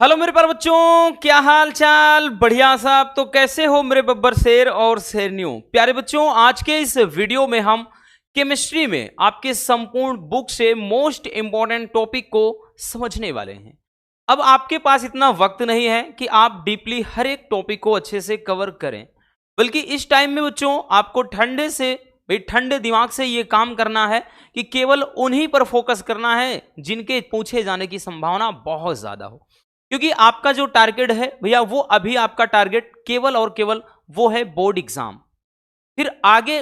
Hello मेरे प्यारे बच्चों, क्या हाल चाल। बढ़िया साहब। तो कैसे हो मेरे बब्बर शेर और शेरनियों। प्यारे बच्चों, आज के इस वीडियो में हम केमिस्ट्री में आपके संपूर्ण बुक से मोस्ट इंपॉर्टेंट टॉपिक को समझने वाले हैं। अब आपके पास इतना वक्त नहीं है कि आप डीपली हर एक टॉपिक को अच्छे से कवर करें, बल्कि इस टाइम में बच्चों आपको ठंडे दिमाग से ये काम करना है कि केवल उन्हीं पर फोकस करना है जिनके पूछे जाने की संभावना बहुत ज्यादा हो। क्योंकि आपका जो टारगेट है भैया, वो अभी आपका टारगेट केवल और केवल वो है बोर्ड एग्जाम। फिर आगे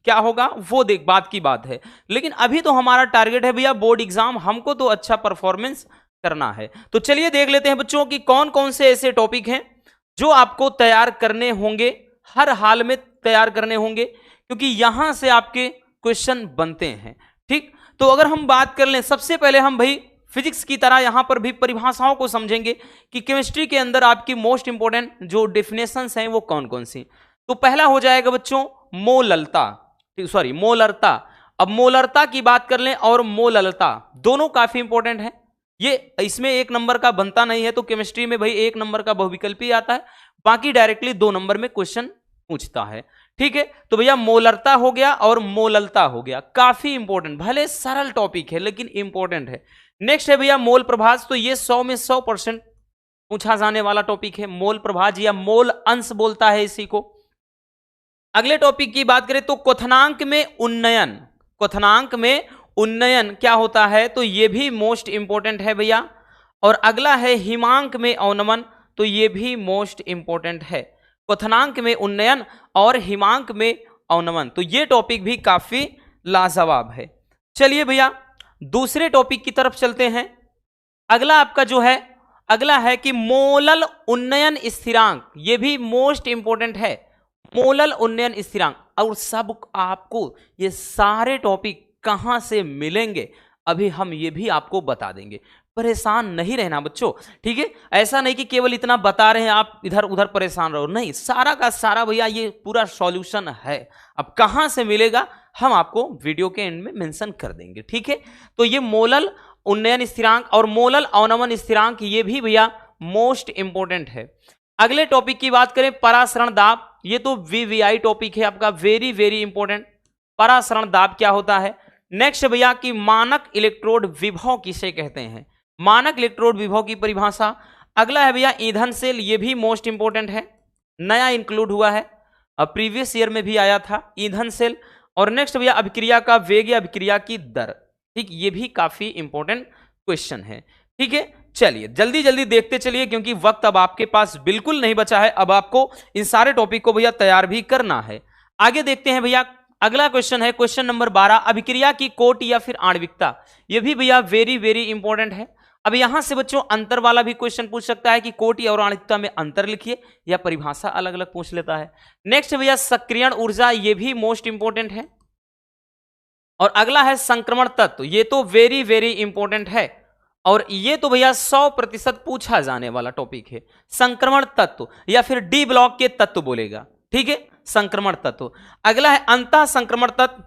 क्या होगा वो बात की बात है, लेकिन अभी तो हमारा टारगेट है भैया बोर्ड एग्जाम। हमको तो अच्छा परफॉर्मेंस करना है। तो चलिए देख लेते हैं बच्चों कि कौन कौन से ऐसे टॉपिक हैं जो आपको तैयार करने होंगे, हर हाल में तैयार करने होंगे, क्योंकि यहां से आपके क्वेश्चन बनते हैं। ठीक, तो अगर हम बात कर लें, सबसे पहले हम भाई फिजिक्स की तरह यहां पर भी परिभाषाओं को समझेंगे कि केमिस्ट्री के अंदर आपकी मोस्ट इंपॉर्टेंट जो डेफिनेशंस हैं वो कौन कौन सी। तो पहला हो जाएगा बच्चों मोललता, मोलरता। अब मोलरता की बात कर लें और मोललता, दोनों काफी इंपॉर्टेंट है। ये इसमें एक नंबर का बनता नहीं है, तो केमिस्ट्री में भाई एक नंबर का बहुविकल्पी आता है, बाकी डायरेक्टली 2 नंबर में क्वेश्चन पूछता है। ठीक है, तो भैया मोलरता हो गया और मोललता हो गया, काफी इंपॉर्टेंट। भले सरल टॉपिक है लेकिन इंपॉर्टेंट है। नेक्स्ट है भैया मोल प्रभाज। तो ये 100 में 100% पूछा जाने वाला टॉपिक है, मोल प्रभाज या मोल अंश बोलता है इसी को। अगले टॉपिक की बात करें तो क्वथनांक में उन्नयन। क्वथनांक में उन्नयन क्या होता है, तो ये भी मोस्ट इंपॉर्टेंट है भैया। और अगला है हिमांक में अवनमन, तो ये भी मोस्ट इंपॉर्टेंट है। क्वथनांक में उन्नयन और हिमांक में अवनमन, तो ये टॉपिक भी काफी लाजवाब है। चलिए भैया दूसरे टॉपिक की तरफ चलते हैं। अगला आपका जो है, अगला है कि मोलल उन्नयन स्थिरांक, ये भी मोस्ट इंपॉर्टेंट है। मोलल उन्नयन स्थिरांक, और सब आपको ये सारे टॉपिक कहां से मिलेंगे अभी हम ये भी आपको बता देंगे। परेशान नहीं रहना बच्चों, ठीक है। ऐसा नहीं कि केवल इतना बता रहे हैं आप इधर उधर परेशान रहो, नहीं, सारा का सारा भैया ये पूरा सॉल्यूशन है। अब कहां से मिलेगा हम आपको वीडियो के एंड में मेंशन कर देंगे, ठीक है। तो ये मोलल उन्नयन स्थिरांक और मोलल अवनमन स्थिरांक, ये भी भैया मोस्ट इंपॉर्टेंट है। अगले टॉपिक की बात करें परासरण दाब, ये तो वीवीआई टॉपिक है आपका, वेरी वेरी इंपॉर्टेंट। परासरण दाब क्या होता है। नेक्स्ट भैया कि मानक इलेक्ट्रोड विभव किसे कहते हैं, मानक इलेक्ट्रोड विभव की परिभाषा। अगला है भैया ईंधन सेल, ये भी मोस्ट इंपॉर्टेंट है, नया इंक्लूड हुआ है, अब प्रीवियस ईयर में भी आया था ईंधन सेल। और नेक्स्ट भैया अभिक्रिया का वेग या अभिक्रिया की दर, ठीक, ये भी काफी इंपॉर्टेंट क्वेश्चन है, ठीक है। चलिए जल्दी जल्दी देखते चलिए, क्योंकि वक्त अब आपके पास बिल्कुल नहीं बचा है। अब आपको इन सारे टॉपिक को भैया तैयार भी करना है। आगे देखते हैं भैया, अगला क्वेश्चन है क्वेश्चन नंबर 12, अभिक्रिया की कोटि या फिर आणविकता। ये भी भैया वेरी वेरी इंपॉर्टेंट है। अब यहां से बच्चों अंतर वाला भी क्वेश्चन पूछ सकता है कि कोटि और आणविकता में अंतर लिखिए, या परिभाषा अलग अलग पूछ लेता है। नेक्स्ट भैया सक्रियण ऊर्जा, ये भी मोस्ट इंपॉर्टेंट है। और अगला है संक्रमण तत्व, ये तो वेरी वेरी इंपॉर्टेंट है, और ये तो भैया 100% पूछा जाने वाला टॉपिक है। संक्रमण तत्व या फिर डी ब्लॉक के तत्व बोलेगा, ठीक है, संक्रमण तत्व। अगला है अंतः संक्रमण तत्व,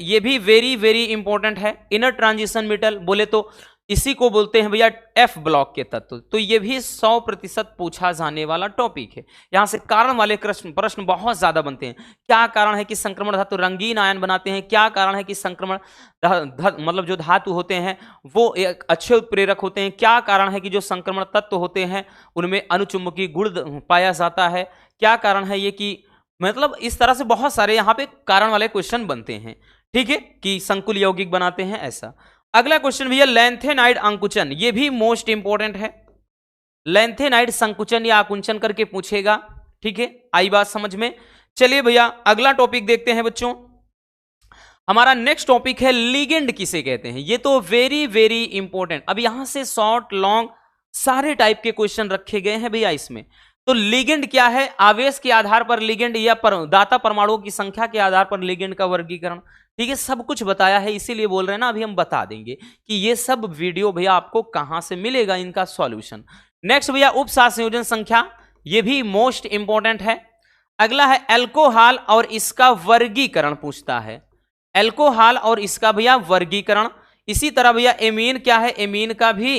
ये भी वेरी वेरी इंपॉर्टेंट है। इनर ट्रांजिशन मेटल बोले तो इसी को बोलते हैं भैया एफ ब्लॉक के तत्व, तो ये भी 100% पूछा जाने वाला टॉपिक है। यहां से कारण वाले प्रश्न बहुत ज्यादा बनते हैं। क्या कारण है कि संक्रमण धातु रंगीन आयन बनाते हैं, क्या कारण है कि संक्रमण मतलब जो धातु होते हैं वो एक अच्छे उत्प्रेरक होते हैं, क्या कारण है कि जो संक्रमण तत्व होते हैं उनमें अनुचुंबकीय गुण पाया जाता है, क्या कारण है ये कि, मतलब इस तरह से बहुत सारे यहाँ पे कारण वाले क्वेश्चन बनते हैं, ठीक है, कि संकुल यौगिक बनाते हैं ऐसा। अगला क्वेश्चन भैया लैंथेनाइड अंकुचन, ये भी मोस्ट इंपॉर्टेंट है। लैंथेनाइड संकुचन या आकुंचन करके पूछेगा, ठीक है, आई बात समझ में। चलिए भैया अगला टॉपिक देखते हैं बच्चों। हमारा नेक्स्ट टॉपिक है लिगेंड किसे कहते हैं, ये तो वेरी वेरी इंपॉर्टेंट। अब यहां से शॉर्ट लॉन्ग सारे टाइप के क्वेश्चन रखे गए हैं भैया इसमें। तो लिगेंड क्या है, आवेश के आधार पर लिगेंड या दाता परमाणुओं की संख्या के आधार पर लिगेंड का वर्गीकरण, ठीक है, सब कुछ बताया है, इसीलिए बोल रहे हैं ना, अभी हम बता देंगे कि ये सब वीडियो भैया आपको कहां से मिलेगा, इनका सॉल्यूशन। नेक्स्ट भैया उप संयोजन संख्या, ये भी मोस्ट इंपॉर्टेंट है। अगला है एल्कोहल और इसका वर्गीकरण पूछता है, एल्कोहल और इसका भैया वर्गीकरण। इसी तरह भैया एमीन क्या है, एमीन का भी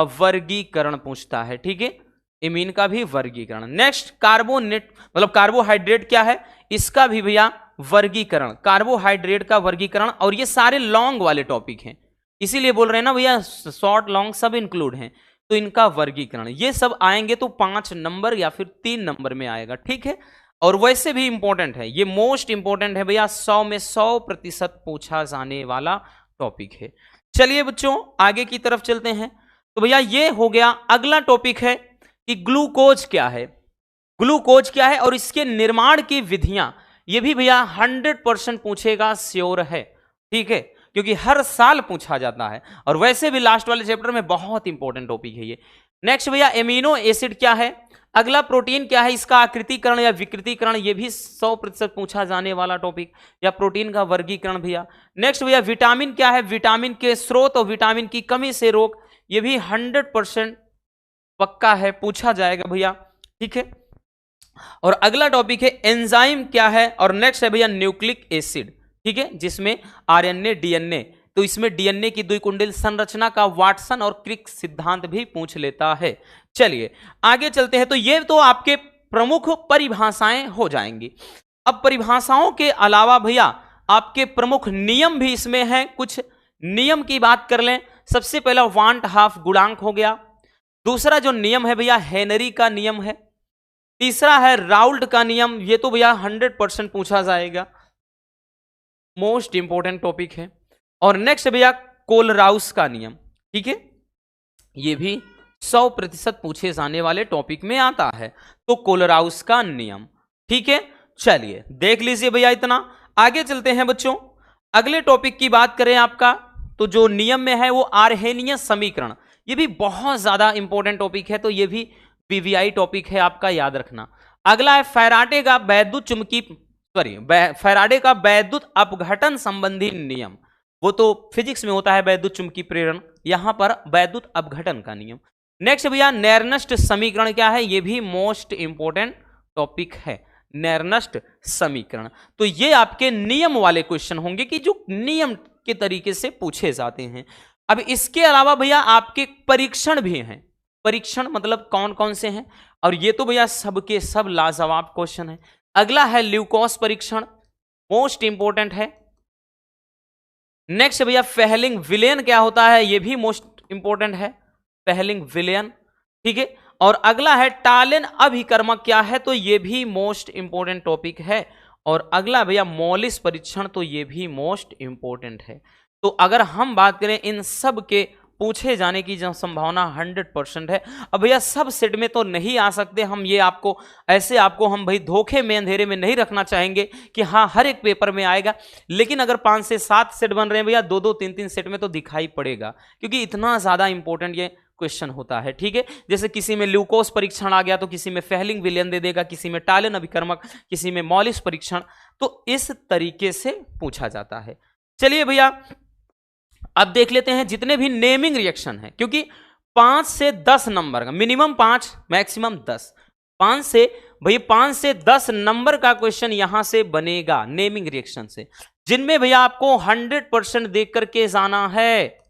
वर्गीकरण पूछता है, ठीक है, एमीन का भी वर्गीकरण। नेक्स्ट कार्बोनेट मतलब कार्बोहाइड्रेट क्या है, इसका भी भैया वर्गीकरण, कार्बोहाइड्रेट का वर्गीकरण। और ये सारे लॉन्ग वाले टॉपिक हैं, इसीलिए बोल रहे हैं ना भैया, शॉर्ट लॉन्ग सब इंक्लूड हैं, तो इनका वर्गीकरण ये सब आएंगे तो 5 नंबर या फिर 3 नंबर में आएगा, ठीक है। और वैसे भी इंपॉर्टेंट है, ये मोस्ट इंपॉर्टेंट है भैया, 100 में 100% पूछा जाने वाला टॉपिक है। चलिए बच्चों आगे की तरफ चलते हैं। तो भैया ये हो गया। अगला टॉपिक है कि ग्लूकोज क्या है, ग्लूकोज क्या है और इसके निर्माण की विधियां, ये भी भैया 100% पूछेगा, श्योर है, ठीक है, क्योंकि हर साल पूछा जाता है और वैसे भी लास्ट वाले चैप्टर में बहुत इंपॉर्टेंट टॉपिक है ये। नेक्स्ट भैया एमिनो एसिड क्या है, अगला प्रोटीन क्या है, इसका आकृतिकरण या विकृतीकरण, ये भी 100% पूछा जाने वाला टॉपिक, या प्रोटीन का वर्गीकरण भैया। नेक्स्ट भैया विटामिन क्या है, विटामिन के स्रोत और विटामिन की कमी से रोग, ये भी 100% पक्का है, पूछा जाएगा भैया, ठीक है। और अगला टॉपिक है एंजाइम क्या है, और नेक्स्ट है भैया न्यूक्लिक एसिड, ठीक है, जिसमें आरएनए डीएनए, तो इसमें डीएनए की द्विकुंडल संरचना का वाटसन और क्रिक सिद्धांत भी पूछ लेता है। चलिए आगे चलते हैं। तो ये तो आपके प्रमुख परिभाषाएं हो जाएंगी। अब परिभाषाओं के अलावा भैया आपके प्रमुख नियम भी इसमें हैं, कुछ नियम की बात कर लें। सबसे पहला वांट हाफ गुणांक हो गया, दूसरा जो नियम है भैया हेनरी का नियम है, तीसरा है राउल्ट का नियम, ये तो भैया 100% पूछा जाएगा, मोस्ट इंपॉर्टेंट टॉपिक है। और नेक्स्ट भैया कोलराउस का नियम, ठीक है, ये भी 100% पूछे जाने वाले टॉपिक में आता है, तो कोलराउस का नियम, ठीक है। चलिए देख लीजिए भैया इतना। आगे चलते हैं बच्चों, अगले टॉपिक की बात करें आपका, तो जो नियम में है वो आर्हेनियस समीकरण, ये भी बहुत ज्यादा इंपॉर्टेंट टॉपिक है, तो ये भी पीवीआई टॉपिक है आपका, याद रखना। अगला है फैराडे का वैद्युत चुंबकीय फैराडे का वैद्युत अपघटन संबंधी नियम, वो तो फिजिक्स में होता है वैद्युत चुंबकीय प्रेरण, यहां पर वैद्युत अपघटन का नियम। नेक्स्ट भैया नेर्नस्ट समीकरण क्या है, ये भी मोस्ट इंपॉर्टेंट टॉपिक है, नेर्नस्ट समीकरण। तो ये आपके नियम वाले क्वेश्चन होंगे कि जो नियम के तरीके से पूछे जाते हैं। अब इसके अलावा भैया आपके परीक्षण भी हैं, परीक्षण मतलब कौन कौन से हैं, और ये तो भैया सबके सब लाजवाब क्वेश्चन है। अगला है ल्यूकोस परीक्षण, मोस्ट इंपॉर्टेंट है। नेक्स्ट भैया फेहलिंग विलेन क्या होता है, ये भी मोस्ट इंपॉर्टेंट है, फेहलिंग विलेन, ठीक है। और अगला है टालेन अभिकर्मक क्या है, तो ये भी मोस्ट इंपॉर्टेंट टॉपिक है। और अगला भैया मॉलिस परीक्षण, तो ये भी मोस्ट इंपॉर्टेंट है। तो अगर हम बात करें इन सब के पूछे जाने की जो संभावना 100% है। अब भैया सब सेट में तो नहीं आ सकते हम, ये आपको ऐसे आपको हम भाई धोखे में अंधेरे में नहीं रखना चाहेंगे कि हाँ हर एक पेपर में आएगा, लेकिन अगर 5 से 7 सेट बन रहे हैं भैया, 2-2 3-3 सेट में तो दिखाई पड़ेगा, क्योंकि इतना ज्यादा इंपॉर्टेंट ये क्वेश्चन होता है, ठीक है। जैसे किसी में ल्यूकोस परीक्षण आ गया तो किसी में फेहलिंग विलेन दे देगा, किसी में टालेन अभिकर्मक, किसी में मॉलिस परीक्षण, तो इस तरीके से पूछा जाता है। चलिए भैया अब देख लेते हैं जितने भी नेमिंग रिएक्शन है, क्योंकि 5 से 10 नंबर का, मिनिमम 5 मैक्सिमम 10, 5 से 10 नंबर का क्वेश्चन यहां से बनेगा नेमिंग रिएक्शन से, जिनमें भैया आपको 100% देख करके जाना है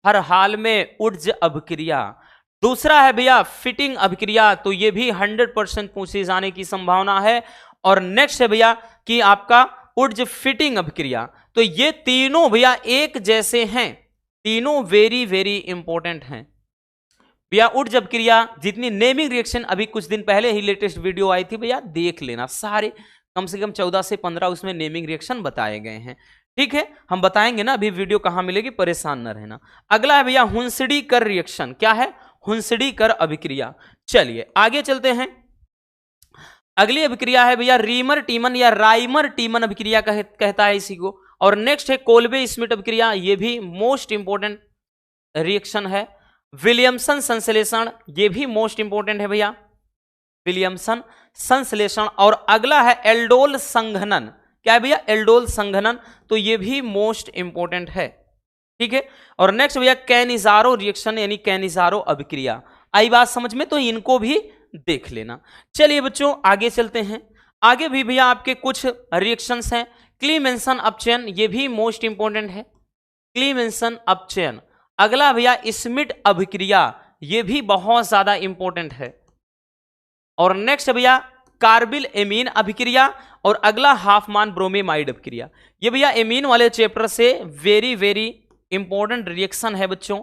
हर हाल में ऊर्ज अभिक्रिया। दूसरा है भैया फिटिंग अभिक्रिया, तो ये भी 100% पूछे जाने की संभावना है। और नेक्स्ट है भैया कि आपका ऊर्ज फिटिंग अभिक्रिया, तो ये तीनों भैया एक जैसे हैं, तीनों वेरी वेरी इंपॉर्टेंट हैं भैया। ऊर्ज अभिक्रिया जितनी नेमिंग रिएक्शन अभी कुछ दिन पहले ही लेटेस्ट वीडियो आई थी भैया, देख लेना, सारे कम से कम 14 से 15 उसमें नेमिंग रिएक्शन बताए गए हैं, ठीक है। हम बताएंगे ना, अभी वीडियो कहां मिलेगी, परेशान न रहना। अगला है भैया हुंसडी कर रिएक्शन, क्या है, हुंसडी कर अभिक्रिया। चलिए आगे चलते हैं। अगली अभिक्रिया है भैया रीमर टीमन या राइमर टीमन अभिक्रिया कहता है इसी को। और नेक्स्ट है कोल्बे स्मिट अभिक्रिया, ये भी मोस्ट इंपॉर्टेंट रिएक्शन है। विलियमसन संश्लेषण, ये भी मोस्ट इंपॉर्टेंट है भैया, विलियमसन संश्लेषण। और अगला है एल्डोल संघनन, क्या है भैया, एल्डोल संघनन, तो ये भी मोस्ट इंपॉर्टेंट है, ठीक है। और नेक्स्ट भैया कैनिजारो रिएक्शन यानी कैनिजारो अभिक्रिया, आई बात समझ में, तो इनको भी देख लेना। चलिए बच्चों आगे चलते हैं। आगे भी भैया आपके कुछ रिएक्शंस हैं। क्लीमेंसन अपचयन, ये भी मोस्ट इंपॉर्टेंट है, क्लीमेंसन अपचयन। अगला भैया स्मिट अभिक्रिया, ये भी बहुत ज्यादा इंपॉर्टेंट है। और नेक्स्ट भैया कार्बिल एमीन अभिक्रिया, और अगला हाफमान ब्रोमीमाइड अभिक्रिया। ये भैया एमीन वाले चैप्टर से वेरी वेरी इंपॉर्टेंट रिएक्शन है बच्चों।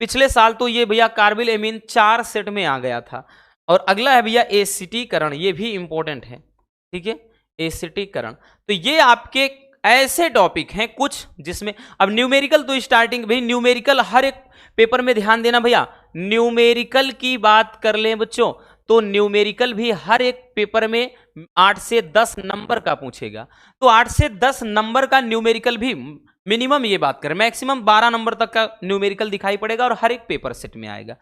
पिछले साल तो ये भैया कार्बिल एमीन 4 सेट में आ गया था। और अगला है भैया एसिटीकरण, ये भी इंपॉर्टेंट है, ठीक है, एसिटीकरण। तो ये आपके ऐसे टॉपिक हैं कुछ जिसमें अब न्यूमेरिकल तो स्टार्टिंग भाई, न्यूमेरिकल हर एक पेपर में ध्यान देना भैया, न्यूमेरिकल की बात कर लें बच्चों तो न्यूमेरिकल भी हर एक पेपर में 8 से 10 नंबर का पूछेगा। तो 8 से 10 नंबर का न्यूमेरिकल भी मिनिमम, ये बात करें मैक्सिमम 12 नंबर तक का न्यूमेरिकल दिखाई पड़ेगा और हर एक पेपर सेट में आएगा।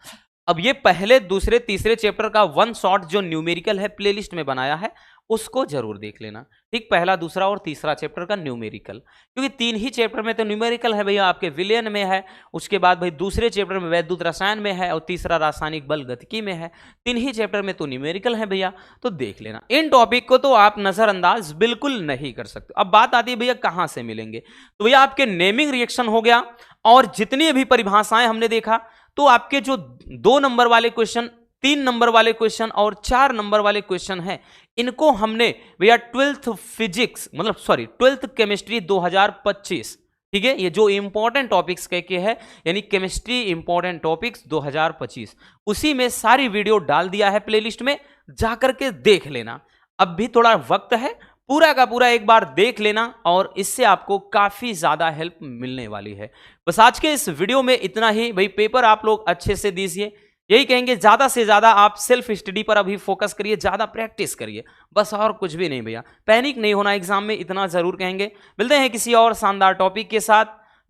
अब ये पहले दूसरे तीसरे चैप्टर का वन शॉट जो न्यूमेरिकल है प्लेलिस्ट में बनाया है, उसको जरूर देख लेना, ठीक। पहला दूसरा और तीसरा चैप्टर का न्यूमेरिकल, क्योंकि 3 ही चैप्टर में तो न्यूमेरिकल है भैया, आपके विलयन में है, उसके बाद भाई दूसरे चैप्टर में वैद्युत रसायन में है, और तीसरा रासायनिक बल गतिकी में है। 3 ही चैप्टर में तो न्यूमेरिकल है भैया, तो देख लेना। इन टॉपिक को तो आप नजरअंदाज बिल्कुल नहीं कर सकते। अब बात आती है भैया कहां से मिलेंगे, तो भैया आपके नेमिंग रिएक्शन हो गया, और जितनी भी परिभाषाएं हमने देखा, तो आपके जो 2 नंबर वाले क्वेश्चन, 3 नंबर वाले क्वेश्चन और 4 नंबर वाले क्वेश्चन हैं, इनको हमने भैया 12th केमिस्ट्री 2025, ठीक है, ये जो इंपॉर्टेंट टॉपिक्स कह के है, यानी केमिस्ट्री इंपॉर्टेंट टॉपिक्स 2025, उसी में सारी वीडियो डाल दिया है प्लेलिस्ट में, जाकर के देख लेना। अब भी थोड़ा वक्त है, पूरा का पूरा एक बार देख लेना, और इससे आपको काफी ज्यादा हेल्प मिलने वाली है। बस आज के इस वीडियो में इतना ही भाई। पेपर आप लोग अच्छे से दीजिए, यही कहेंगे, ज्यादा से ज्यादा आप सेल्फ स्टडी पर अभी फोकस करिए, ज्यादा प्रैक्टिस करिए, बस और कुछ भी नहीं भैया। पैनिक नहीं होना एग्जाम में, इतना जरूर कहेंगे। मिलते हैं किसी और शानदार टॉपिक के साथ।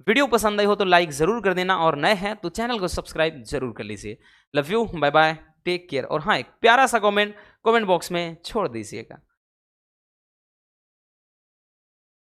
वीडियो पसंद आई हो तो लाइक जरूर कर देना, और नए हैं तो चैनल को सब्सक्राइब जरूर कर लीजिए। Love you, bye bye, take care. और हाँ, एक प्यारा सा कमेंट बॉक्स में छोड़ दीजिएगा।